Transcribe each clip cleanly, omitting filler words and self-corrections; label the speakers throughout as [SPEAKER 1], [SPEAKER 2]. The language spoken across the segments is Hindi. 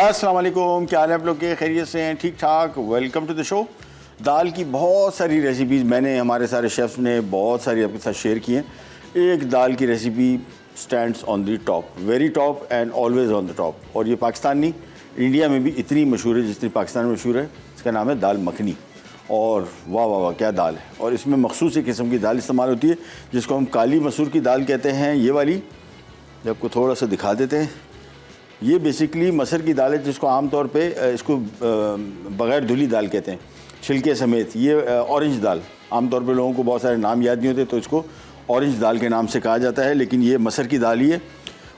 [SPEAKER 1] अस्सलाम वालेकुम, क्या हाल है आप लोग के? खैरियत से हैं? ठीक ठाक। Welcome to the show. दाल की बहुत सारी रेसिपीज़ मैंने, हमारे सारे शेफ़्स ने बहुत सारी आपके साथ शेयर की हैं। एक दाल की recipe stands on the top, very top and always on the top. और ये पाकिस्तान नहीं, इंडिया में भी इतनी मशहूर है जितनी पाकिस्तान में मशहूर है। इसका नाम है दाल मखनी। और वाह वाह वाह क्या दाल है। और इसमें मखसूस एक किस्म की दाल इस्तेमाल होती है जिसको हम काली मसूर की दाल कहते हैं। ये वाली आपको थोड़ा सा दिखा देते हैं। ये बेसिकली मसर की दाल है जिसको आमतौर पे इसको बग़ैर धुली दाल कहते हैं, छिलके समेत। ये ऑरेंज दाल, आमतौर पे लोगों को बहुत सारे नाम याद नहीं होते तो इसको ऑरेंज दाल के नाम से कहा जाता है, लेकिन ये मसर की दाल ही है।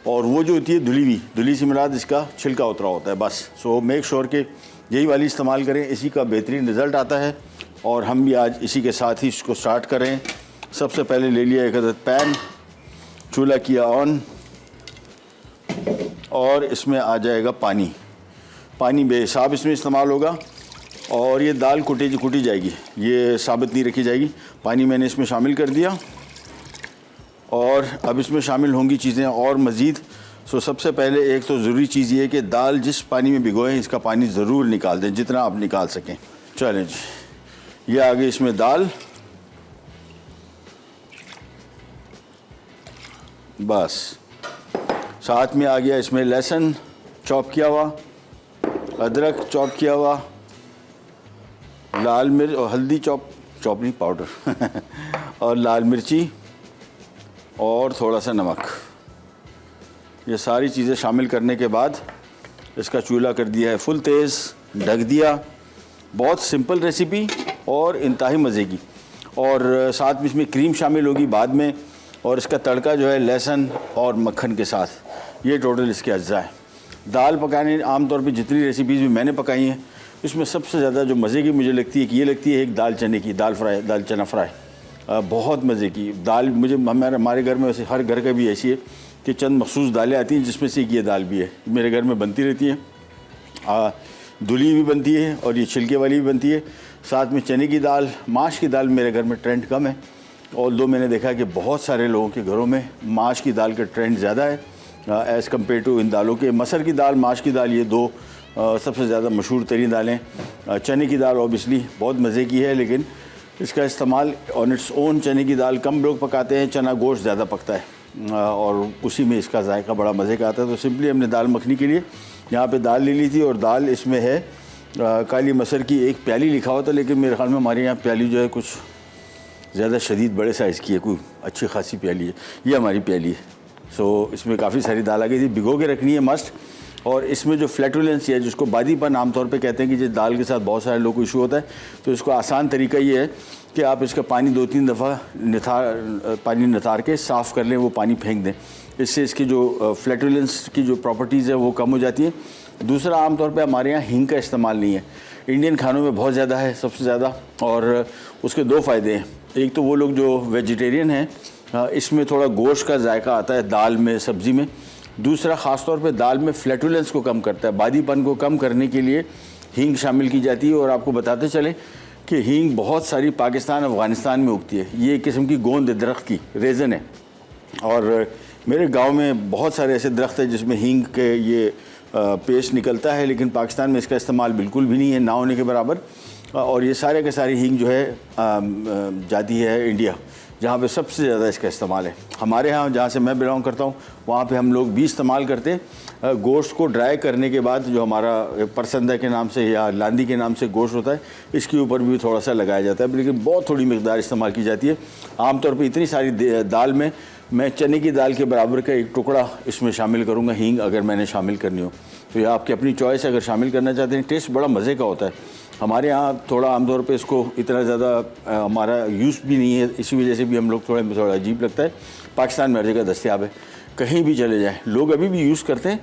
[SPEAKER 1] और वो जो होती है धुली से मुराद इसका छिलका उतरा होता है बस। सो मेक श्योर कि यही वाली इस्तेमाल करें, इसी का बेहतरीन रिज़ल्ट आता है। और हम भी आज इसी के साथ ही इसको स्टार्ट करें। सबसे पहले ले लिया एक अदद पैन, चूल्हा किया ऑन और इसमें आ जाएगा पानी। पानी बेहिसाब इसमें इस्तेमाल होगा। और ये दाल कुटी जाएगी, ये साबित नहीं रखी जाएगी। पानी मैंने इसमें शामिल कर दिया और अब इसमें शामिल होंगी चीज़ें और मज़ीद। सो सबसे पहले एक तो ज़रूरी चीज़ ये है कि दाल जिस पानी में भिगोएं इसका पानी ज़रूर निकाल दें, जितना आप निकाल सकें। चलें जी, ये आ गई इसमें दाल। बस साथ में आ गया इसमें लहसुन चॉप किया हुआ, अदरक चॉप किया हुआ, लाल मिर्च और हल्दी चॉप नहीं पाउडर और लाल मिर्ची और थोड़ा सा नमक। ये सारी चीज़ें शामिल करने के बाद इसका चूल्हा कर दिया है फुल तेज़, ढक दिया। बहुत सिंपल रेसिपी और इंतहाई मज़े की। और साथ में इसमें क्रीम शामिल होगी बाद में। और इसका तड़का जो है लहसुन और मक्खन के साथ, ये टोटल इसके अज्जा है। दाल पकाने आमतौर पे जितनी रेसिपीज़ भी मैंने पकाई हैं इसमें सबसे ज़्यादा जो मज़े की मुझे लगती है कि ये लगती है एक दाल चने की दाल चना फ्राई। बहुत मज़े की दाल मुझे, हमारे घर में वैसे हर घर का भी ऐसी है कि चंद मखसूस दालें आती हैं जिसमें से एक ये दाल भी है। मेरे घर में बनती रहती है, धुली भी बनती है और ये छिलके वाली भी बनती है। साथ में चने की दाल, माश की दाल मेरे घर में ट्रेंड कम है। और दो मैंने देखा कि बहुत सारे लोगों के घरों में माश की दाल का ट्रेंड ज़्यादा है एज़ कम्पेयर टू इन दालों के। मसर की दाल, माश की दाल, ये दो सबसे ज़्यादा मशहूर तरीन दालें। चने की दाल ऑब्वियसली बहुत मज़े की है, लेकिन इसका इस्तेमाल ऑन इट्स ओन चने की दाल कम लोग पकाते हैं। चना गोश्त ज़्यादा पकता है और उसी में इसका जायका बड़ा मज़े का आता है। तो सिंपली हमने दाल मखनी के लिए यहाँ पे दाल ले ली थी और दाल इसमें है काली मसर की। एक प्याली लिखा हुआ था, लेकिन मेरे ख्याल में हमारे यहाँ प्याली जो है कुछ ज़्यादा शदीद बड़े साइज़ की है, कोई अच्छी खासी प्याली है। ये हमारी प्याली है। सो इसमें काफ़ी सारी दाल आ गई थी, भिगो के रखनी है मस्ट। और इसमें जो फ्लैटुलेंस है, जिसको बादीपन आमतौर पे कहते हैं कि जिस दाल के साथ बहुत सारे लोगों को इशू होता है, तो इसको आसान तरीका ये है कि आप इसका पानी 2-3 दफ़ा निथार के साफ़ कर लें, वो पानी फेंक दें। इससे इसकी जो फ्लैटुलेंस की जो प्रॉपर्टीज़ है वो कम हो जाती है। दूसरा, आमतौर पे हमारे यहाँ हींग का इस्तेमाल नहीं है, इंडियन खानों में बहुत ज़्यादा है, सबसे ज़्यादा। और उसके दो फ़ायदे हैं। एक तो वो लोग जो वेजिटेरियन हैं इसमें थोड़ा गोश्त का जायका आता है दाल में, सब्ज़ी में। दूसरा, ख़ास तौर पे दाल में फ्लैटुलेंस को कम करता है, बादीपन को कम करने के लिए हींग शामिल की जाती है। और आपको बताते चलें कि हींग बहुत सारी पाकिस्तान, अफ़गानिस्तान में उगती है। ये एक किस्म की गोंद दरख्त की रेज़न है। और मेरे गांव में बहुत सारे ऐसे दरख्त हैं जिसमें हींग के ये पेस्ट निकलता है, लेकिन पाकिस्तान में इसका इस्तेमाल बिल्कुल भी नहीं है, ना होने के बराबर। और ये सारे के सारी हींग जो है जाती है इंडिया, जहाँ पे सबसे ज़्यादा इसका इस्तेमाल है। हमारे यहाँ जहाँ से मैं बिलोंग करता हूँ वहाँ पे हम लोग भी इस्तेमाल करते हैं। गोश्त को ड्राई करने के बाद जो हमारा परसंदा के नाम से या लांदी के नाम से गोश्त होता है, इसके ऊपर भी थोड़ा सा लगाया जाता है, लेकिन बहुत थोड़ी मिकदार इस्तेमाल की जाती है। आमतौर पर इतनी सारी दाल में मैं चने की दाल के बराबर का एक टुकड़ा इसमें शामिल करूँगा हींग, अगर मैंने शामिल करनी हो तो। ये आपकी अपनी चॉइस है, अगर शामिल करना चाहते हैं। टेस्ट बड़ा मज़े का होता है। हमारे यहाँ थोड़ा आमतौर पे इसको इतना ज़्यादा हमारा यूज़ भी नहीं है, इसी वजह से भी हम लोग थोड़ा अजीब लगता है। पाकिस्तान में हर जगह दस्तयाब है, कहीं भी चले जाएँ लोग अभी भी यूज़ करते हैं,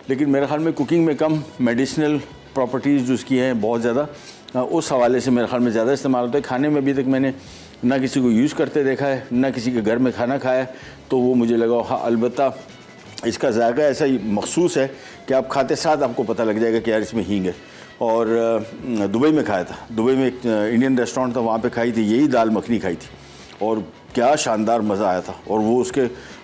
[SPEAKER 1] लेकिन मेरे ख्याल में कुकिंग में कम, मेडिसिनल प्रॉपर्टीज़ जो उसकी हैं बहुत ज़्यादा, उस हवाले से मेरे ख्याल में ज़्यादा इस्तेमाल होता है। खाने में अभी तक मैंने ना किसी को यूज़ करते देखा है, ना किसी के घर में खाना खाया है, तो वो मुझे लगा। हाँ, अलबत्ता इसका जायका ऐसा ही मखसूस है कि आप खाते साथ आपको पता लग जाएगा कि यार इसमें हींग है। और दुबई में खाया था, दुबई में एक इंडियन रेस्टोरेंट था, वहाँ पे खाई थी यही दाल मखनी खाई थी और क्या शानदार मज़ा आया था। और वो उसके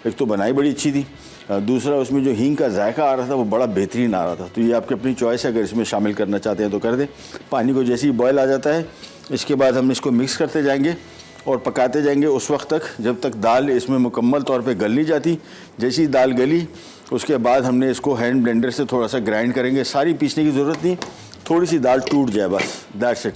[SPEAKER 1] एक तो बनाई बड़ी अच्छी थी दूसरा उसमें जो हींग का जायका आ रहा था वो बड़ा बेहतरीन आ रहा था। तो ये आपकी अपनी चॉइस है, अगर इसमें शामिल करना चाहते हैं तो कर दें। पानी को जैसे ही बॉयल आ जाता है इसके बाद हम इसको मिक्स करते जाएंगे और पकाते जाएंगे उस वक्त तक जब तक दाल इसमें मुकम्मल तौर पे गल नहीं जाती। जैसी ही दाल गली उसके बाद हमने इसको हैंड ब्लेंडर से थोड़ा सा ग्राइंड करेंगे, सारी पीसने की ज़रूरत नहीं, थोड़ी सी दाल टूट जाए बस, दैट्स इट।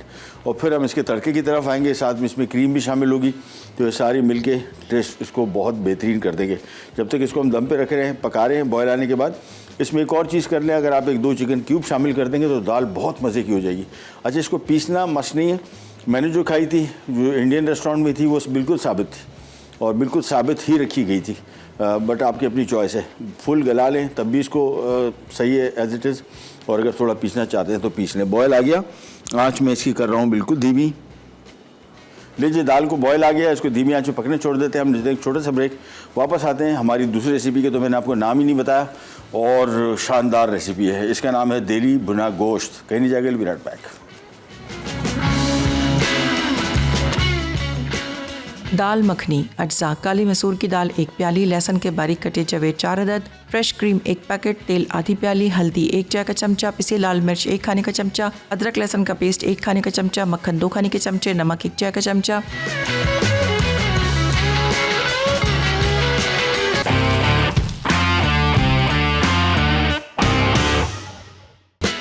[SPEAKER 1] और फिर हम इसके तड़के की तरफ आएंगे, साथ में इसमें क्रीम भी शामिल होगी, तो ये सारी मिलके टेस्ट इसको बहुत बेहतरीन कर देंगे। जब तक इसको हम दम पे रख रहे हैं, पका रहे हैं, बॉयल आने के बाद इसमें एक और चीज़ कर लें, अगर आप 1-2 चिकन क्यूब शामिल कर देंगे तो दाल बहुत मज़े की हो जाएगी। अच्छा, इसको पीसना मस्ट नहीं है, मैंने जो खाई थी जो इंडियन रेस्टोरेंट में थी वो बिल्कुल साबित थी और बिल्कुल साबित ही रखी गई थी। बट आपकी अपनी चॉइस है, फुल गला लें तब भी इसको सही है एज इट इज़, और अगर थोड़ा पीसना चाहते हैं तो पीस लें। बॉयल आ गया, आँच में इसकी कर रहा हूँ बिल्कुल धीमी। लीजिए दाल को बॉयल आ गया, इसको धीमी आंच में पकने छोड़ देते हैं। हम लेते हैं एक छोटा सा ब्रेक, वापस आते हैं हमारी दूसरी रेसिपी के। तो मैंने आपको नाम ही नहीं बताया और शानदार रेसिपी है, इसका नाम है देली भुना गोश्त। कहीं नहीं जाएगा, विल बी राइट बैक।
[SPEAKER 2] दाल मखनी अज्जा: काली मसूर की दाल 1 प्याली, लहसुन के बारीक कटे चवे 4 अदद, फ्रेश क्रीम 1 पैकेट, तेल आधी प्याली, हल्दी 1 चाय का चमचा, पिसी लाल मिर्च 1 खाने का चमचा, अदरक लहसुन का पेस्ट 1 खाने का चमचा, मक्खन 2 खाने के चमचे, नमक 1 चाय का चमचा।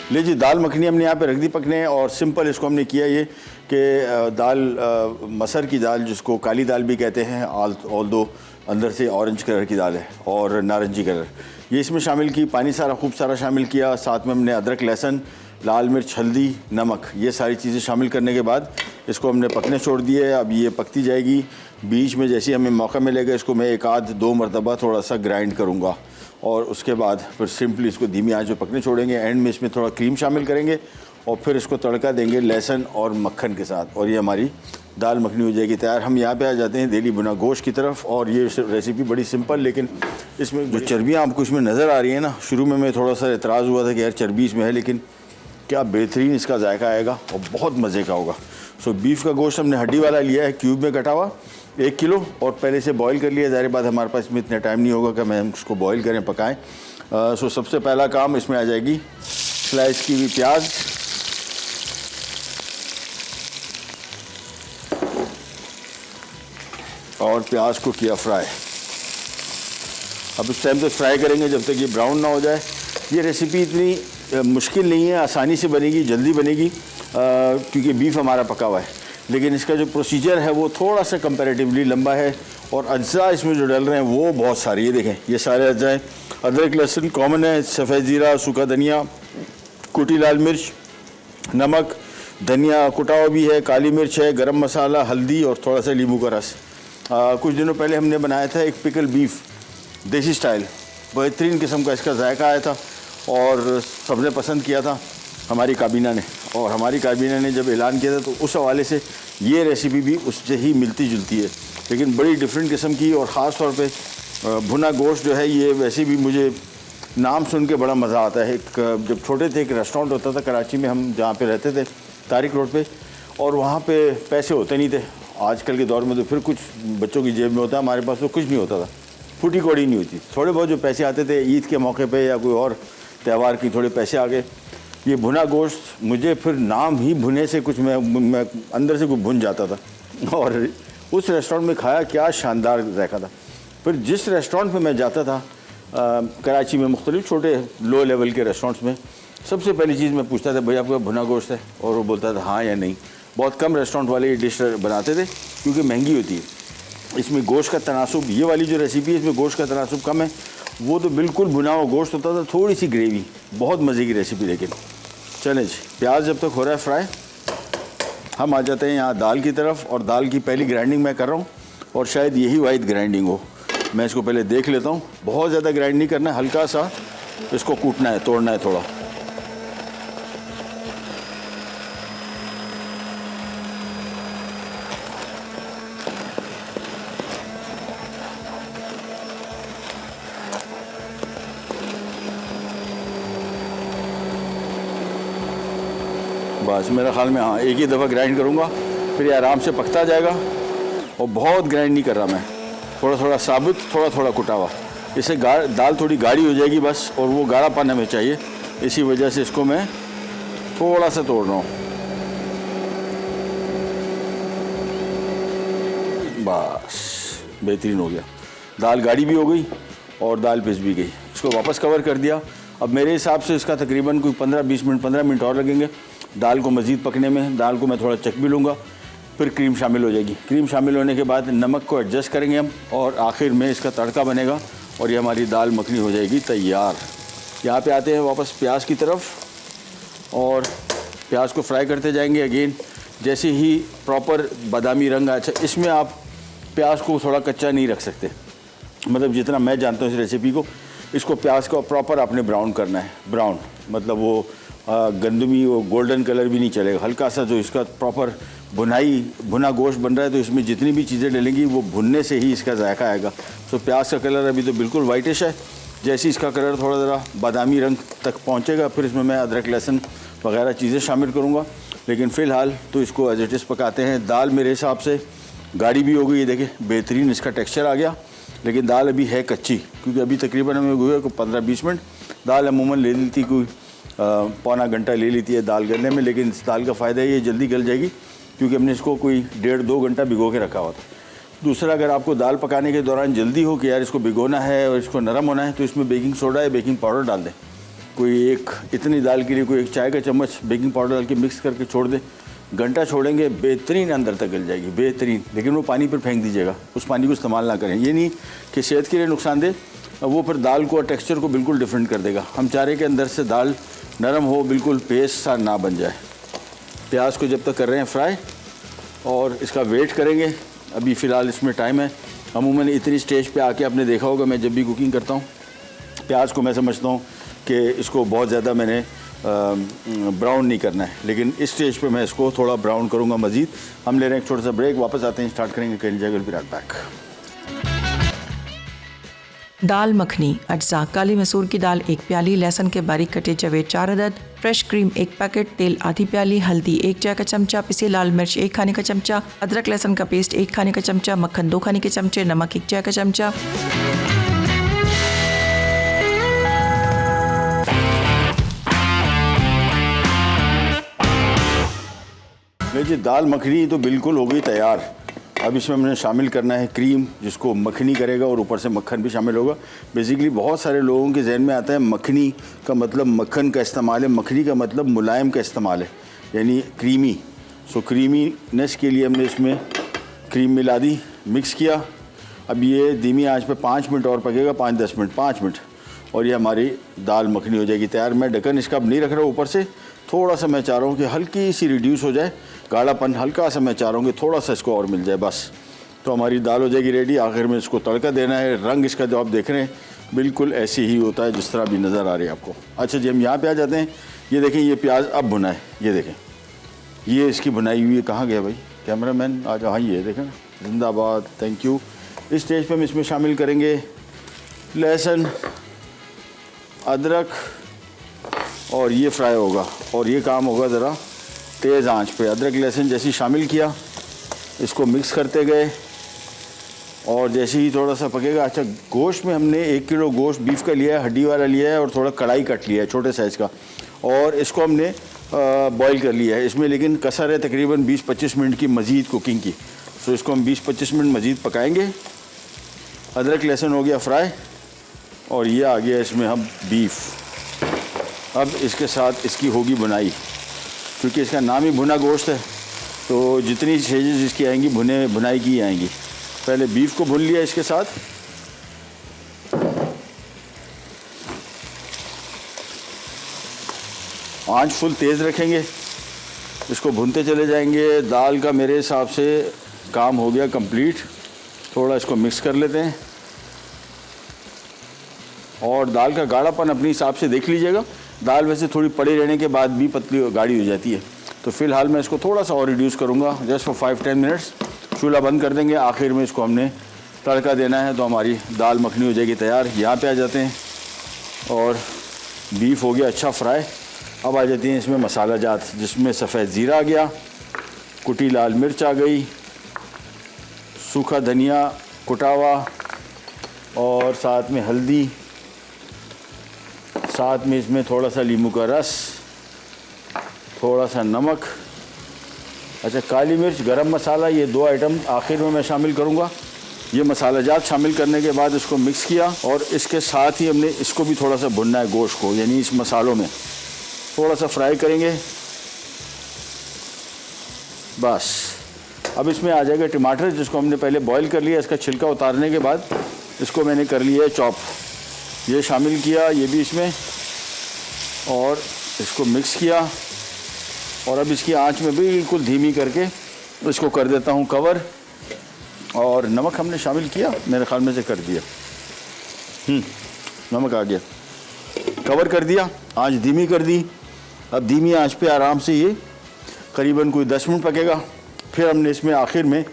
[SPEAKER 1] लीजिए दाल मखनी हमने यहाँ पे रख दी पकने, और सिंपल इसको हमने किया ये कि दाल मसर की दाल, जिसको काली दाल भी कहते हैं, ऑल दो अंदर से ऑरेंज कलर की दाल है और नारंगी कलर, ये इसमें शामिल की, पानी सारा खूब सारा शामिल किया, साथ में हमने अदरक लहसुन लाल मिर्च हल्दी नमक ये सारी चीज़ें शामिल करने के बाद इसको हमने पकने छोड़ दिए। अब ये पकती जाएगी, बीच में जैसे हमें मौका मिलेगा इसको मैं 1-2 मरतबा थोड़ा सा ग्राइंड करूँगा और उसके बाद फिर सिंपली इसको धीमी आंच में पकने छोड़ेंगे। एंड में इसमें थोड़ा क्रीम शामिल करेंगे और फिर इसको तड़का देंगे लहसुन और मक्खन के साथ, और ये हमारी दाल मखनी हो जाएगी तैयार। हम यहाँ पे आ जाते हैं देली भुना गोश्त की तरफ, और ये रेसिपी बड़ी सिंपल, लेकिन इसमें जो चर्बियाँ आपको इसमें नज़र आ रही है ना, शुरू में मैं थोड़ा सा एतराज़ हुआ था कि यार चर्बी इसमें है, लेकिन क्या बेहतरीन इसका जायका आएगा और बहुत मज़े का होगा। सो बीफ का गोश्त हमने हड्डी वाला लिया है, क्यूब में कटा हुआ 1 किलो, और पहले से बॉईल कर लिया। ज़ाहिर बात हमारे पास इसमें इतना टाइम नहीं होगा कि हम उसको बॉईल करें पकाएं। सो सबसे पहला काम इसमें आ जाएगी स्लाइस की हुई प्याज, और प्याज को किया फ्राई। अब इस टाइम तक फ्राई करेंगे जब तक ये ब्राउन ना हो जाए। ये रेसिपी इतनी मुश्किल नहीं है, आसानी से बनेगी, जल्दी बनेगी क्योंकि बीफ हमारा पका हुआ है, लेकिन इसका जो प्रोसीजर है वो थोड़ा सा कंपैरेटिवली लंबा है, और अज्जा इसमें जो डल रहे हैं वो बहुत सारे, ये देखें ये सारे अज्जा हैं। अदरक लहसुन कॉमन है, सफ़ेद ज़ीरा, सूखा धनिया, कुटी लाल मिर्च, नमक, धनिया कुटा हुआ भी है, काली मिर्च है, गरम मसाला, हल्दी और थोड़ा सा नींबू का रस। कुछ दिनों पहले हमने बनाया था एक पिकल बीफ देसी स्टाइल, बेहतरीन किस्म का इसका जायका आया था और सबने पसंद किया था हमारी काबीना ने, और हमारी काबीना ने जब ऐलान किया था तो उस हवाले से ये रेसिपी भी उससे ही मिलती जुलती है, लेकिन बड़ी डिफरेंट किस्म की। और ख़ास तौर पे भुना गोश्त जो है ये वैसे भी मुझे नाम सुन के बड़ा मज़ा आता है। एक जब छोटे थे एक रेस्टोरेंट होता था कराची में, हम जहाँ पे रहते थे तारिक रोड पे, और वहाँ पे पैसे होते नहीं थे। आजकल के दौर में तो फिर कुछ बच्चों की जेब में होता है, हमारे पास तो कुछ नहीं होता था, फूटी कौड़ी नहीं होती। थोड़े बहुत जो पैसे आते थे ईद के मौके पे या कोई और त्यौहार की थोड़े पैसे आ गए। ये भुना गोश्त मुझे फिर नाम ही भुने से कुछ मैं अंदर से कुछ भुन जाता था, और उस रेस्टोरेंट में खाया क्या शानदार जायका था। फिर जिस रेस्टोरेंट पे मैं जाता था कराची में, मुख्तलिफ छोटे लो लेवल के रेस्टोरेंट्स में, सबसे पहली चीज़ मैं पूछता था भैया आपका भुना गोश्त है, और वो बोलता था हाँ या नहीं। बहुत कम रेस्टोरेंट वाले ये डिश बनाते थे क्योंकि महंगी होती है। इसमें गोश्त का तनासुब, ये वाली जो रेसिपी है इसमें गोश्त का तनासुब कम है, वो तो बिल्कुल भुना हुआ गोश्त होता था, थोड़ी सी ग्रेवी, बहुत मज़े की रेसिपी। लेकिन चलें जी, प्याज जब तक हो रहा है फ्राई, हम आ जाते हैं यहाँ दाल की तरफ। और दाल की पहली ग्राइंडिंग मैं कर रहा हूँ, और शायद यही वाइड ग्राइंडिंग हो। मैं इसको पहले देख लेता हूँ, बहुत ज़्यादा ग्राइंड नहीं करना है, हल्का सा इसको कूटना है, तोड़ना है थोड़ा। बस मेरा ख्याल में हाँ, एक ही दफ़ा ग्राइंड करूँगा, फिर ये आराम से पकता जाएगा। और बहुत ग्राइंड नहीं कर रहा मैं, थोड़ा थोड़ा साबुत, थोड़ा थोड़ा कुटा हुआ, इससे दाल थोड़ी गाढ़ी हो जाएगी बस, और वो गाढ़ापन हमें चाहिए, इसी वजह से इसको मैं थोड़ा सा तोड़ रहा हूँ। बस बेहतरीन हो गया, दाल गाढ़ी भी हो गई और दाल पिस भी गई। इसको वापस कवर कर दिया। अब मेरे हिसाब से इसका तकरीबन कोई 15 मिनट और लगेंगे दाल को मज़ीद पकने में। दाल को मैं थोड़ा चख भी लूँगा, फिर क्रीम शामिल हो जाएगी। क्रीम शामिल होने के बाद नमक को एडजस्ट करेंगे हम, और आखिर में इसका तड़का बनेगा और ये हमारी दाल मखनी हो जाएगी तैयार। यहाँ पे आते हैं वापस प्याज की तरफ, और प्याज को फ्राई करते जाएंगे। अगेन जैसे ही प्रॉपर बादामी रंग अच्छा, इसमें आप प्याज को थोड़ा कच्चा नहीं रख सकते, मतलब जितना मैं जानता हूँ इस रेसिपी को, इसको प्याज को प्रॉपर आपने ब्राउन करना है। ब्राउन मतलब वो गंदमी, वो गोल्डन कलर भी नहीं चलेगा, हल्का सा जो इसका प्रॉपर भुना गोश्त बन रहा है, तो इसमें जितनी भी चीज़ें डलेंगी वो भुनने से ही इसका जायका आएगा। तो प्याज का कलर अभी तो बिल्कुल वाइटिश है। जैसे इसका कलर थोड़ा ज़रा बादामी रंग तक पहुँचेगा, फिर इसमें मैं अदरक लहसुन वगैरह चीज़ें शामिल करूँगा। लेकिन फ़िलहाल तो इसको एज इट इज़ पकाते हैं। दाल मेरे हिसाब से गाढ़ी भी हो गई, ये देखिए बेहतरीन इसका टेक्सचर आ गया, लेकिन दाल अभी है कच्ची, क्योंकि अभी तकरीबन हमें हुए को 15-20 मिनट। दाल अमूमन ले लेती कोई पौना घंटा ले लेती है दाल गलने में, लेकिन इस दाल का फ़ायदा ये जल्दी गल जाएगी क्योंकि हमने इसको कोई 1.5-2 घंटा भिगो के रखा हुआ था। दूसरा, अगर आपको दाल पकाने के दौरान जल्दी हो कि यार इसको भिगोना है और इसको नरम होना है, तो इसमें बेकिंग सोडा या बेकिंग पाउडर डाल दें। कोई इतनी दाल के लिए कोई 1 चाय का चम्मच बेकिंग पाउडर डाल के मिक्स करके छोड़ दें। घंटा छोड़ेंगे, बेहतरीन अंदर तक गल जाएगी, बेहतरीन। लेकिन वो पानी पर फेंक दीजिएगा, उस पानी को इस्तेमाल ना करें। ये नहीं कि सेहत के लिए नुकसानदेह, वो फिर दाल को और टेक्सचर को बिल्कुल डिफरेंट कर देगा। हम चाह रहे हैं कि अंदर से दाल नरम हो, बिल्कुल पेस्ट सा ना बन जाए। प्याज को जब तक कर रहे हैं फ्राई, और इसका वेट करेंगे। अभी फ़िलहाल इसमें टाइम है। अमूमन इतनी स्टेज पे आके आपने देखा होगा, मैं जब भी कुकिंग करता हूँ, प्याज को मैं समझता हूँ कि इसको बहुत ज़्यादा मैंने ब्राउन नहीं करना है, लेकिन इस स्टेज पे मैं इसको थोड़ा ब्राउन करूँगा मज़ीद। हम ले रहे हैं एक छोटा सा ब्रेक, वापस आते हैं, स्टार्ट करेंगे कहीं जगह भी राइट बैक।
[SPEAKER 2] दाल मखनी अज्जा: काली मसूर की दाल 1 प्याली, लहसुन के बारीक कटे चवे 4 अदद, फ्रेश क्रीम 1 पैकेट, तेल आधी प्याली, हल्दी 1 चाय का चमचा, पिसी लाल मिर्च 1 खाने का चमचा, अदरक लहसुन का पेस्ट 1 खाने का चमचा, मक्खन 2 खाने के चमचे, नमक 1 चाय का चमचा।
[SPEAKER 1] जी दाल मखनी तो बिल्कुल हो गई तैयार। अब इसमें हमने शामिल करना है क्रीम, जिसको मखनी करेगा, और ऊपर से मक्खन भी शामिल होगा। बेसिकली बहुत सारे लोगों के जहन में आता है मखनी का मतलब मक्खन का इस्तेमाल है, मखनी का मतलब मुलायम का इस्तेमाल है, यानी क्रीमी। सो क्रीमीनेस के लिए हमने इसमें क्रीम मिला दी, मिक्स किया। अब ये धीमी आंच पे 5 मिनट और पकेगा, 5-10 मिनट, 5 मिनट, और ये हमारी दाल मखनी हो जाएगी तैयार। मैं ढक्कन इसका अब नहीं रख रहा हूँ, ऊपर से थोड़ा सा मैं चाह रहा हूँ कि हल्की सी रिड्यूस हो जाए, गाढ़ापन हल्का सा मैं चाह रहा हूँ कि थोड़ा सा इसको और मिल जाए, बस तो हमारी दाल हो जाएगी रेडी। आखिर में इसको तड़का देना है। रंग इसका जो आप देख रहे हैं बिल्कुल ऐसे ही होता है जिस तरह भी नज़र आ रही है आपको। अच्छा जी, हम यहाँ पे आ जाते हैं। ये देखें, ये प्याज अब भुना है, ये देखें, ये इसकी भुनाई हुई है। कहाँ गया भाई कैमरामैन? आज हाँ, ये देखें, जिंदाबाद, थैंक यू। इस स्टेज पर हम इसमें शामिल करेंगे लहसुन, अदरक, और ये फ्राई होगा, और ये काम होगा ज़रा तेज़ आंच पे। अदरक लहसुन जैसे शामिल किया, इसको मिक्स करते गए, और जैसे ही थोड़ा सा पकेगा। अच्छा, गोश्त में हमने 1 किलो गोश्त बीफ का लिया है, हड्डी वाला लिया है, और थोड़ा कढ़ाई कट लिया है छोटे साइज़ का, और इसको हमने बॉईल कर लिया है इसमें, लेकिन कसर है तकरीबन 20-25 मिनट की मज़ीद कुकिंग की। सो इसको हम 20-25 मिनट मज़ीद पकाएंगे। अदरक लहसुन हो गया फ्राई, और ये आ गया इसमें हम बीफ। अब इसके साथ इसकी होगी बुनाई, क्योंकि इसका नाम ही भुना गोश्त है, तो जितनी स्टेजेस इसकी आएंगी भुनाई की आएंगी। पहले बीफ को भून लिया इसके साथ, आंच फुल तेज़ रखेंगे, इसको भूनते चले जाएंगे। दाल का मेरे हिसाब से काम हो गया कंप्लीट। थोड़ा इसको मिक्स कर लेते हैं, और दाल का गाढ़ापन अपने हिसाब से देख लीजिएगा। दाल वैसे थोड़ी पड़ी रहने के बाद भी पतली गाढ़ी हो जाती है, तो फ़िलहाल मैं इसको थोड़ा सा और रिड्यूस करूँगा, जस्ट फॉर 5-10 मिनट्स। चूल्हा बंद कर देंगे। आखिर में इसको हमने तड़का देना है, तो हमारी दाल मखनी हो जाएगी तैयार। यहाँ पे आ जाते हैं, और बीफ हो गया अच्छा फ्राई। अब आ जाती हैं इसमें मसाला जात, जिसमें सफ़ेद ज़ीरा आ गया, कुटी लाल मिर्च आ गई, सूखा धनिया कुटा हुआ, और साथ में हल्दी, साथ में इसमें थोड़ा सा नींबू का रस, थोड़ा सा नमक। अच्छा, काली मिर्च, गरम मसाला, ये 2 आइटम आखिर में मैं शामिल करूँगा। ये मसाला जात शामिल करने के बाद इसको मिक्स किया और इसके साथ ही हमने इसको भी थोड़ा सा भुनना है, गोश्त को, यानी इस मसालों में थोड़ा सा फ्राई करेंगे। बस अब इसमें आ जाएगा टमाटर, जिसको हमने पहले बॉईल कर लिया। इसका छिलका उतारने के बाद इसको मैंने कर लिया है चॉप। ये शामिल किया, ये भी इसमें, और इसको मिक्स किया। और अब इसकी आंच में बिल्कुल धीमी करके इसको कर देता हूँ कवर। और नमक हमने शामिल किया, मेरे ख्याल में से कर दिया। नमक आ गया, कवर कर दिया, आंच धीमी कर दी। अब धीमी आंच पे आराम से ये करीबन कोई 10 मिनट पकेगा। फिर हमने इसमें आखिर में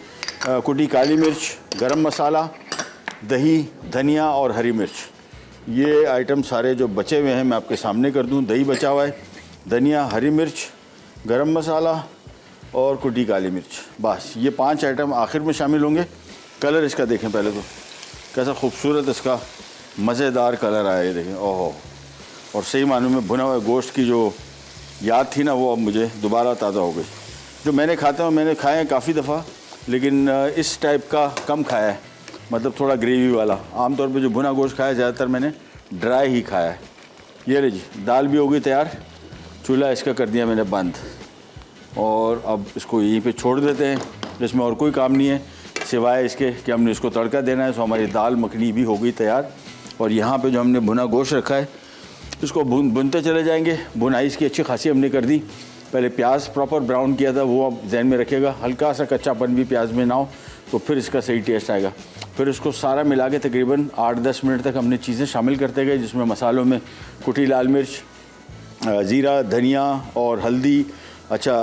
[SPEAKER 1] कुटी काली मिर्च, गरम मसाला, दही, धनिया और हरी मिर्च, ये आइटम सारे जो बचे हुए हैं मैं आपके सामने कर दूं। दही बचा हुआ है, धनिया, हरी मिर्च, गरम मसाला और कुटी काली मिर्च, बस ये 5 आइटम आखिर में शामिल होंगे। कलर इसका देखें पहले तो, कैसा खूबसूरत इसका मज़ेदार कलर आया, ये देखें। ओहो, और सही मानों में भुना हुआ गोश्त की जो याद थी ना, वो अब मुझे दोबारा ताज़ा हो गई। जो मैंने खाता हूँ, मैंने खाए हैं काफ़ी दफ़ा, लेकिन इस टाइप का कम खाया है, मतलब थोड़ा ग्रेवी वाला। आमतौर पे जो भुना गोश्त खाया है ज़्यादातर मैंने ड्राई ही खाया है। ये ले जी, दाल भी हो गई तैयार, चूल्हा इसका कर दिया मैंने बंद। और अब इसको यहीं पे छोड़ देते हैं, जिसमें और कोई काम नहीं है सिवाय इसके कि हमने इसको तड़का देना है। सो हमारी दाल मखनी भी हो गई तैयार। और यहाँ पे जो हमने भुना गोश्त रखा है, इसको भुनते चले जाएंगे। भुनाई इसकी अच्छी खासी हमने कर दी। पहले प्याज प्रॉपर ब्राउन किया था, वो आप जहन में रखिएगा, हल्का सा कच्चापन भी प्याज में ना हो तो फिर इसका सही टेस्ट आएगा। फिर इसको सारा मिला के तकरीबन 8-10 मिनट तक हमने चीज़ें शामिल करते गए, जिसमें मसालों में कुटी लाल मिर्च, ज़ीरा, धनिया और हल्दी। अच्छा,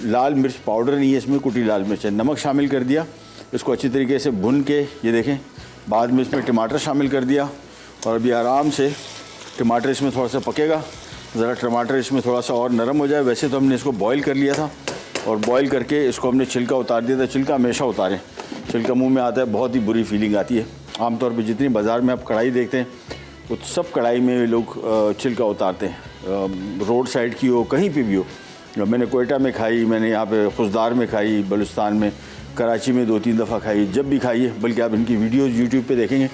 [SPEAKER 1] लाल मिर्च पाउडर नहीं है इसमें, कुटी लाल मिर्च है। नमक शामिल कर दिया, इसको अच्छी तरीके से भुन के, ये देखें, बाद में इसमें टमाटर शामिल कर दिया। और अभी आराम से टमाटर इसमें थोड़ा सा पकेगा, ज़रा टमाटर इसमें थोड़ा सा और नरम हो जाए। वैसे तो हमने इसको बॉईल कर लिया था, और बॉईल करके इसको हमने छिलका उतार दिया था। छिलका हमेशा उतारें, छिलका मुंह में आता है, बहुत ही बुरी फीलिंग आती है। आमतौर पे जितनी बाज़ार में आप कढ़ाई देखते हैं, तो सब कढ़ाई में लोग छिलका उतारते हैं, रोड साइड की हो, कहीं पे भी हो। मैंने कोयटा में खाई, मैंने यहाँ पे खुशदार में खाई, बलुस्तान में, कराची में 2-3 दफ़ा खाई। जब भी खाई है, बल्कि आप इनकी वीडियोज़ यूट्यूब पे देखेंगे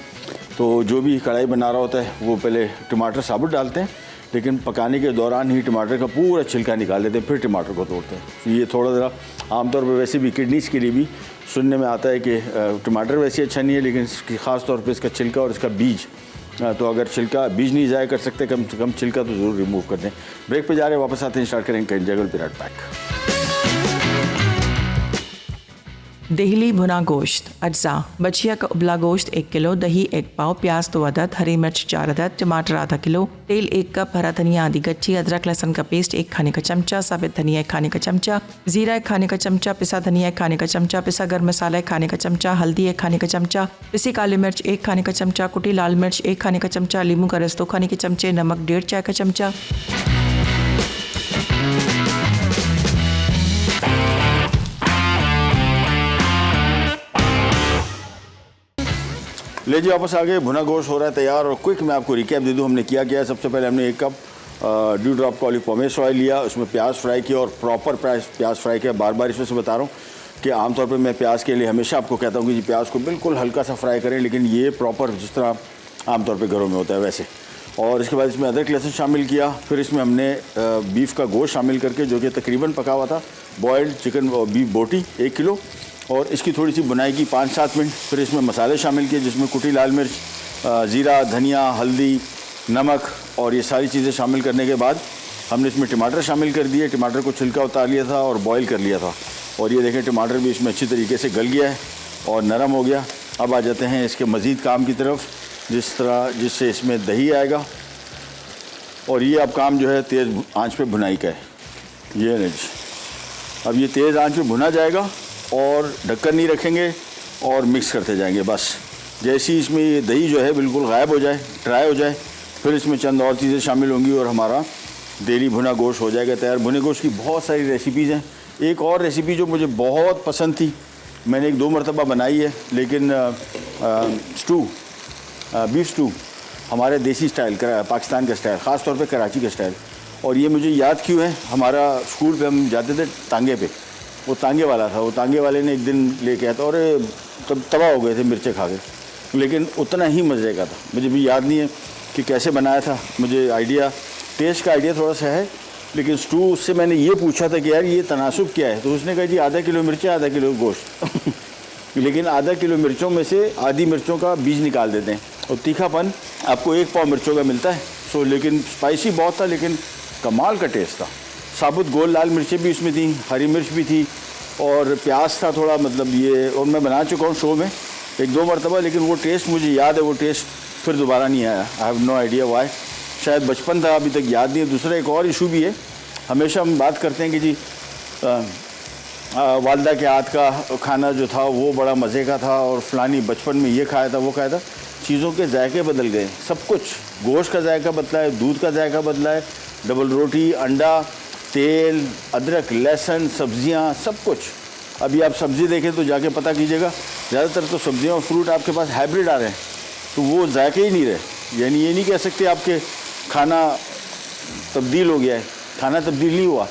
[SPEAKER 1] तो जो भी कढ़ाई बना रहा होता है वो पहले टमाटर साबुत डालते हैं, लेकिन पकाने के दौरान ही टमाटर का पूरा छिलका निकाल लेते हैं, फिर टमाटर को तोड़ते हैं। तो ये थोड़ा ज़रा आमतौर पर वैसे भी किडनीज़ के लिए भी सुनने में आता है कि टमाटर वैसे अच्छा नहीं है, लेकिन इसकी ख़ास तौर पे इसका छिलका और इसका बीज, तो अगर छिलका बीज नहीं ज़ाया कर सकते, कम से कम छिलका तो ज़रूर रिमूव कर दें। ब्रेक पे जा रहे हैं, वापस आते हैं, स्टार्ट करेंगे कहीं जगह पे। Right back.
[SPEAKER 2] देहली भुना गोश्त अज्जा, बछिया का उबला गोश्त 1 किलो, दही 1 पाव, प्याज 2 अदद, हरी मिर्च 4 अदद, टमाटर आधा किलो, तेल 1 कप, हरा धनिया आधी गच्छी, अदरक लहसुन का पेस्ट 1 खाने का चमचा, साबित धनिया 1 खाने का चमचा, जीरा 1 खाने का चमचा, पिसा धनिया 1 खाने का चमचा, पिसा गर्म मसाला 1 खाने का चमचा, हल्दी 1 खाने का चमचा, पिसी काली मिर्च 1 खाने का चमचा, कुटी लाल मिर्च 1 खाने का चमचा, नींबू का रस 2 खाने के चमचे, नमक 1.5 चाय का चमचा।
[SPEAKER 1] ले जी, वापस आ गए। भुना गोश्त हो रहा है तैयार। और क्विक मैं आपको रिकैप दे दूं, हमने क्या किया है। सबसे पहले हमने 1 कप ड्यू ड्रॉप का ऑलिव पोमेस ऑयल लिया, उसमें प्याज फ्राई किया और प्रॉपर प्याज फ्राई किया। बार बार इसमें से बता रहा हूँ कि आमतौर पर मैं प्याज के लिए हमेशा आपको कहता हूँ कि जी प्याज को बिल्कुल हल्का सा फ्राई करें, लेकिन ये प्रॉपर जिस तरह आमतौर पर घरों में होता है वैसे। और इसके बाद इसमें अदरक लहसुन शामिल किया। फिर इसमें हमने बीफ का गोश्त शामिल करके, जो कि तकरीबन पका हुआ था, बॉयल्ड चिकन बीफ बोटी 1 किलो, और इसकी थोड़ी सी बुनाई की 5-7 मिनट। फिर इसमें मसाले शामिल किए, जिसमें कुटी लाल मिर्च, ज़ीरा, धनिया, हल्दी, नमक, और ये सारी चीज़ें शामिल करने के बाद हमने इसमें टमाटर शामिल कर दिए। टमाटर को छिलका उतार लिया था और बॉईल कर लिया था। और ये देखें, टमाटर भी इसमें अच्छी तरीके से गल गया है और नरम हो गया। अब आ जाते हैं इसके मज़ीद काम की तरफ, जिससे इसमें दही आएगा। और ये अब काम जो है तेज़ आंच पे भुनाई का है। ये नहीं, अब ये तेज़ आंच पे भुना जाएगा और ढक्कन नहीं रखेंगे और मिक्स करते जाएंगे। बस जैसे ही इसमें ये दही जो है बिल्कुल गायब हो जाए, ड्राई हो जाए, फिर इसमें चंद और चीज़ें शामिल होंगी और हमारा देहली भुना गोश्त हो जाएगा तैयार। भुने गोश्त की बहुत सारी रेसिपीज़ हैं। एक और रेसिपी जो मुझे बहुत पसंद थी, मैंने 1-2 मरतबा बनाई है, लेकिन स्टू, बीफ स्टू हमारे देसी स्टाइल का, पाकिस्तान का स्टाइल, ख़ास तौर पे कराची का स्टाइल। और ये मुझे याद क्यों है, हमारा स्कूल पे हम जाते थे टांगे पे, वो तांगे वाला था, वो तांगे वाले ने एक दिन लेके आया था और तब तबाह हो गए थे मिर्चें खा के, लेकिन उतना ही मज़े का था। मुझे भी याद नहीं है कि कैसे बनाया था, मुझे आइडिया, टेस्ट का आइडिया थोड़ा सा है, लेकिन स्टू उससे मैंने ये पूछा था कि यार ये तनासुब क्या है, तो उसने कहा जी आधा किलो मिर्चें आधा किलो गोश्त लेकिन आधा किलो मिर्चों में से आधी मिर्चों का बीज निकाल देते हैं और तीखापन आपको 1 पाव मिर्चों का मिलता है। सो लेकिन स्पाइसी बहुत था, लेकिन कमाल का टेस्ट था। साबुत गोल लाल मिर्चें भी उसमें थी, हरी मिर्च भी थी और प्याज था थोड़ा, मतलब ये, और मैं बना चुका हूँ शो में 1-2 मरतबा, लेकिन वो टेस्ट मुझे याद है, वो टेस्ट फिर दोबारा नहीं आया। I have no idea why, शायद बचपन था, अभी तक याद नहीं है। दूसरा एक और इशू भी है, हमेशा हम बात करते हैं कि जी वालदा के हाथ का खाना जो था वो बड़ा मज़े का था और फ़लानी बचपन में ये खाया था वो खाया था। चीज़ों के जायके बदल गए, सब कुछ, गोश्त का जायका बदला है, दूध का जायका बदला है, डबल रोटी, अंडा, तेल, अदरक, लहसुन, सब्जियां, सब कुछ। अभी आप सब्ज़ी देखें तो जाके पता कीजिएगा, ज़्यादातर तो सब्जियां और फ्रूट आपके पास हाइब्रिड आ रहे हैं, तो वो जायके ही नहीं रहे। यानी ये नहीं कह सकते आपके खाना तब्दील हो गया है, खाना तब्दील नहीं हुआ,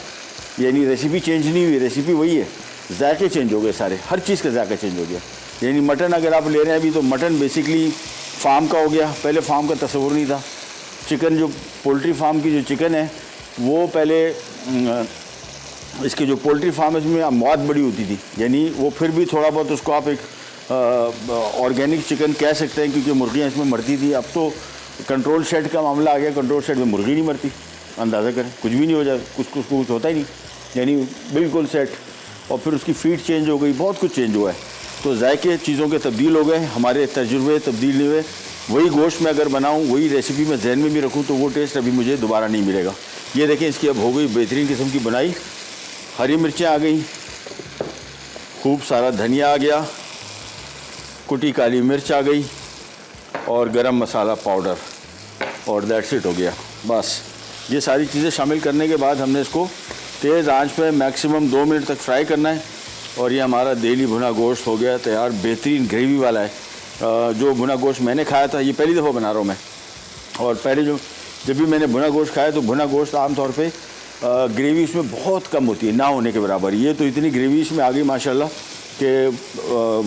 [SPEAKER 1] यानी रेसिपी चेंज नहीं हुई, रेसिपी वही है, जायके चेंज हो गए सारे, हर चीज़ का जायका चेंज हो गया। यानी मटन अगर आप ले रहे हैं अभी, तो मटन बेसिकली फार्म का हो गया, पहले फार्म का तस्वुर नहीं था। चिकन, जो पोल्ट्री फार्म की जो चिकन है वो पहले, इसके जो पोल्ट्री फार्म है इसमें मौत बड़ी होती थी, यानी वो फिर भी थोड़ा बहुत उसको आप एक ऑर्गेनिक चिकन कह सकते हैं, क्योंकि मुर्गियाँ इसमें मरती थी। अब तो कंट्रोल शेड का मामला आ गया, कंट्रोल शेड में मुर्गी नहीं मरती, अंदाज़ा करें, कुछ भी नहीं हो जाए, कुछ होता ही नहीं, यानी बिल्कुल सेट। और फिर उसकी फीड चेंज हो गई, बहुत कुछ चेंज हुआ है, तो जायके चीज़ों के तब्दील हो गए, हमारे तजुर्बे तब्दील नहीं हुए। वही गोश्त में अगर बनाऊँ, वही रेसिपी में जहन में भी रखूँ, तो वो टेस्ट अभी मुझे दोबारा नहीं मिलेगा। ये देखें, इसकी अब हो गई बेहतरीन किस्म की बनाई, हरी मिर्चें आ गई, खूब सारा धनिया आ गया, कुटी काली मिर्च आ गई और गरम मसाला पाउडर, और दैट्स इट हो गया बस। ये सारी चीज़ें शामिल करने के बाद हमने इसको तेज़ आंच पे मैक्सिमम 2 मिनट तक फ्राई करना है, और ये हमारा देली भुना गोश्त हो गया तैयार, बेहतरीन ग्रेवी वाला है। जो भुना गोश्त मैंने खाया था, ये पहली दफ़ा बना रहा हूँ मैं, और पहले जब भी मैंने भुना गोश्त खाया तो भुना गोश्त आमतौर पे ग्रेवी इसमें बहुत कम होती है, ना होने के बराबर। ये तो इतनी ग्रेवी इसमें आ गई माशाल्लाह कि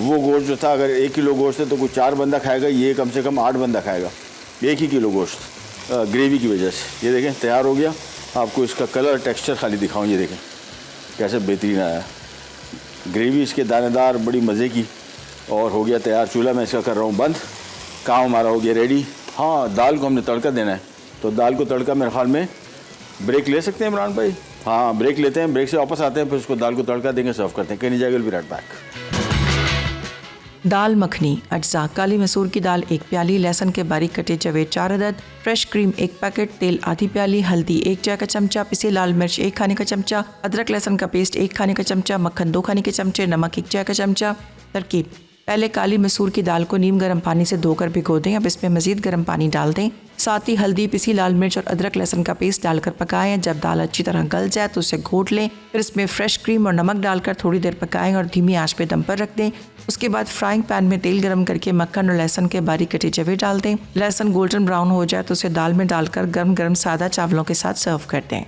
[SPEAKER 1] वो गोश्त जो था, अगर 1 किलो गोश्त है तो कोई 4 बंदा खाएगा, ये कम से कम 8 बंदा खाएगा 1 ही किलो गोश्त ग्रेवी की वजह से। ये देखें तैयार हो गया, आपको इसका कलर टेक्सचर खाली दिखाऊँ, ये देखें कैसे बेहतरीन आया, ग्रेवी इसके दानेदार, बड़ी मज़े की, और हो गया तैयार। चूल्हा मैं इसका कर रहा हूँ बंद, काम हमारा हो गया रेडी। हाँ, दाल को हमने तड़का देना है, तो दाल को तड़का मेरे ख्याल में ब्रेक ले सकते हैं इमरान भाई। हाँ, ब्रेक लेते हैं, ब्रेक से वापस आते हैं, फिर उसको दाल को तड़का देंगे, सर्व करते हैं। कैन जाएगा, विल बी राइट बैक।
[SPEAKER 2] दाल मखनी अज्जा: काली मसूर की दाल 1 प्याली, लहसुन के बारीक कटे जवे 4 अदद, फ्रेश क्रीम 1 पैकेट, तेल आधी प्याली, हल्दी 1 चाय का चमचा, पिसी लाल मिर्च 1 खाने का चमचा, अदरक लहसुन का पेस्ट 1 खाने का चमचा, मक्खन 2 खाने के चमचे, नमक 1 चाय का चमचा। तरकीब: पहले काली मसूर की दाल को नीम गर्म पानी से धोकर भिगो दें, अब इसमें मजीद गर्म पानी डाल दें, साथ ही हल्दी, पिसी लाल मिर्च और अदरक लहसुन का पेस्ट डालकर पकाएं। जब दाल अच्छी तरह गल जाए तो उसे घोट लें, फिर इसमें फ्रेश क्रीम और नमक डालकर थोड़ी देर पकाएं और धीमी आंच पे दम पर रख दें। उसके बाद फ्राइंग पैन में तेल गरम करके मक्खन और लहसुन के बारीक कटे जवे डाल दें। लहसुन गोल्डन ब्राउन हो जाए तो उसे दाल में डालकर गर्म गर्म सादा चावलों के साथ सर्व कर दें।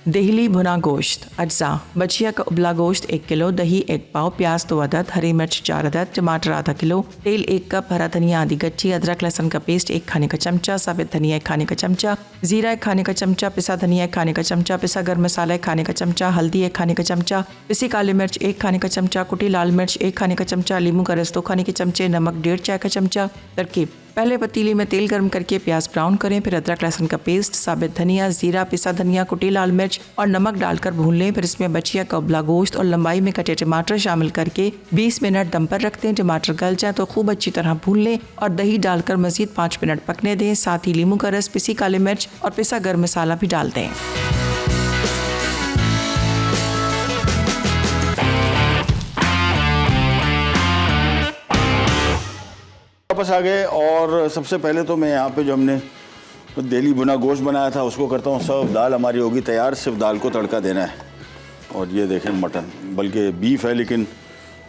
[SPEAKER 2] देहली भुना गोश्त अज्जा: बछिया का उबला गोश्त 1 किलो, दही 1 पाव, प्याज 2 अदद, हरी मिर्च 4 अदद, टमाटर आधा किलो, तेल 1 कप, हरा धनिया आधी गच्ची, अदरक लहसुन का पेस्ट 1 खाने का चमचा, साबित धनिया 1 खाने का चमचा, जीरा 1 खाने का चमचा, पिसा धनिया 1 खाने का चमचा, पिसा गर्म मसाला 1 खाने का चमचा, हल्दी 1 खाने का चमचा, पिसी काली मिर्च 1 खाने का चमचा, कुटी लाल मिर्च 1 खाने का चमचा, लीमू का रस 2 खाने के चमचे, नमक 1.5 चाय का चमचा। तरकीब: पहले पतीली में तेल गर्म करके प्याज ब्राउन करें, फिर अदरक लहसुन का पेस्ट, साबित धनिया, जीरा, पिसा धनिया, कुटी लाल मिर्च और नमक डालकर भून लें। फिर इसमें बछिया का उबला गोश्त और लंबाई में कटे टमाटर शामिल करके 20 मिनट दम पर रख दें। टमाटर गल जाए तो खूब अच्छी तरह भून लें और दही डालकर मजीद 5 मिनट पकने दें। साथ ही लीमू का रस, पिसी काली मिर्च और पिसा गर्म मसाला भी डाल दें।
[SPEAKER 1] वापस आ गए, और सबसे पहले तो मैं यहाँ पे जो हमने देली भुना गोश्त बनाया था उसको करता हूँ सर्व। दाल हमारी होगी तैयार, सिर्फ दाल को तड़का देना है। और ये देखें मटन, बल्कि बीफ है लेकिन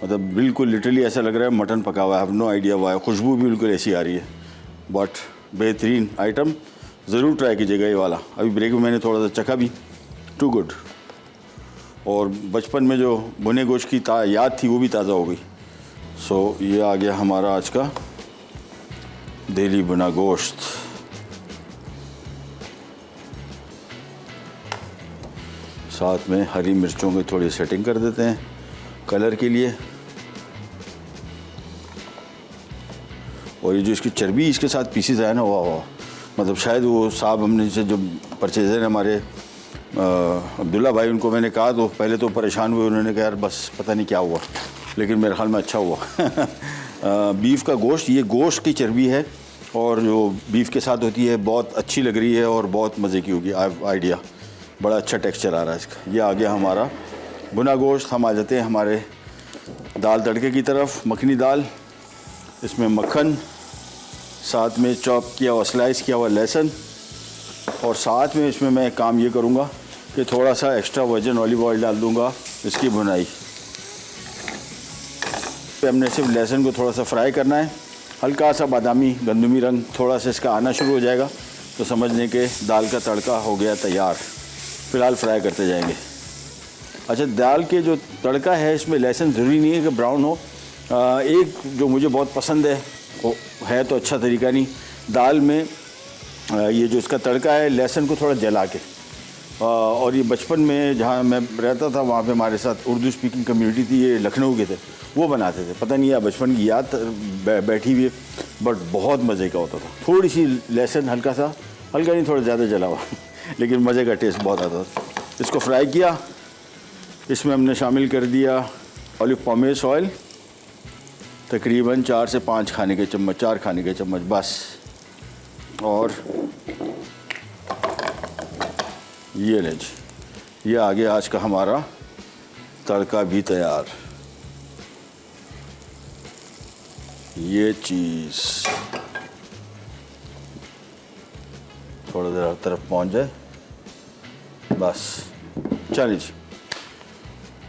[SPEAKER 1] मतलब बिल्कुल लिटरली ऐसा लग रहा है मटन पका हुआ है। हैव नो आइडिया वाई, खुशबू भी बिल्कुल ऐसी आ रही है। बट बेहतरीन आइटम, ज़रूर ट्राई कीजिएगा ये वाला। अभी ब्रेक में मैंने थोड़ा सा चखा भी, टू गुड। और बचपन में जो भुने गोश्त की याद थी वो भी ताज़ा हो गई। सो ये आ गया हमारा आज का दिल्ली भुना गोश्त। साथ में हरी मिर्चों की थोड़ी सेटिंग कर देते हैं कलर के लिए। और ये जो इसकी चर्बी इसके साथ पीसेस आया ना, वाह वाह, मतलब शायद वो साहब हमने जैसे जो परचेजर हैं हमारे अब्दुल्ला भाई, उनको मैंने कहा तो पहले तो परेशान हुए। उन्होंने कहा यार बस पता नहीं क्या हुआ, लेकिन मेरे ख्याल में अच्छा हुआ। बीफ का गोश्त, ये गोश्त की चर्बी है और जो बीफ के साथ होती है बहुत अच्छी लग रही है और बहुत मज़े की होगी। आइडिया, बड़ा अच्छा टेक्सचर आ रहा है इसका। ये आ गया हमारा भुना गोश्त। हम आ जाते हैं हमारे दाल तड़के की तरफ। मखनी दाल, इसमें मक्खन, साथ में चॉप किया हुआ स्लाइस किया हुआ लहसुन, और साथ में इसमें मैं काम ये करूँगा कि थोड़ा सा एक्स्ट्रा वर्जिन ऑलिव ऑयल डाल दूँगा इसकी भुनाई पे। हमने सिर्फ लहसुन को थोड़ा सा फ्राई करना है, हल्का सा बादामी गंदमी रंग थोड़ा सा इसका आना शुरू हो जाएगा तो समझ लें कि दाल का तड़का हो गया तैयार। फ़िलहाल फ्राई करते जाएंगे। अच्छा, दाल के जो तड़का है इसमें लहसुन ज़रूरी नहीं है कि ब्राउन हो। एक जो मुझे बहुत पसंद है वो है तो अच्छा तरीका नहीं, दाल में ये जो इसका तड़का है लहसुन को थोड़ा जला के। और ये बचपन में जहाँ मैं रहता था वहाँ पे हमारे साथ उर्दू स्पीकिंग कम्युनिटी थी, ये लखनऊ के थे, वो बनाते थे। पता नहीं यार बचपन की याद बैठी हुई है, बट बहुत मज़े का होता था। थोड़ी सी लहसुन हल्का नहीं थोड़ा ज़्यादा जला हुआ लेकिन मज़े का टेस्ट बहुत आता था। इसको फ्राई किया, इसमें हमने शामिल कर दिया ऑलिव पॉमेस ऑयल, तकरीबन 4 से 5 खाने के चम्मच, 4 खाने के चम्मच बस। और ये ले जी, ये आ गया आज का हमारा तड़का भी तैयार। ये चीज़ थोड़ा देर हर तरफ पहुंच जाए बस, चलिए जी।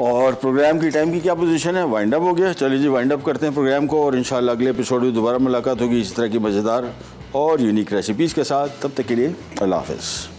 [SPEAKER 1] और प्रोग्राम की टाइम की क्या पोजीशन है? वाइंड अप हो गया। चलिए जी, वाइंड अप करते हैं प्रोग्राम को, और इंशाल्लाह अगले एपिसोड में दोबारा मुलाकात होगी इस तरह की मज़ेदार और यूनिक रेसिपीज़ के साथ। तब तक के लिए अल्लाह हाफ़िज़।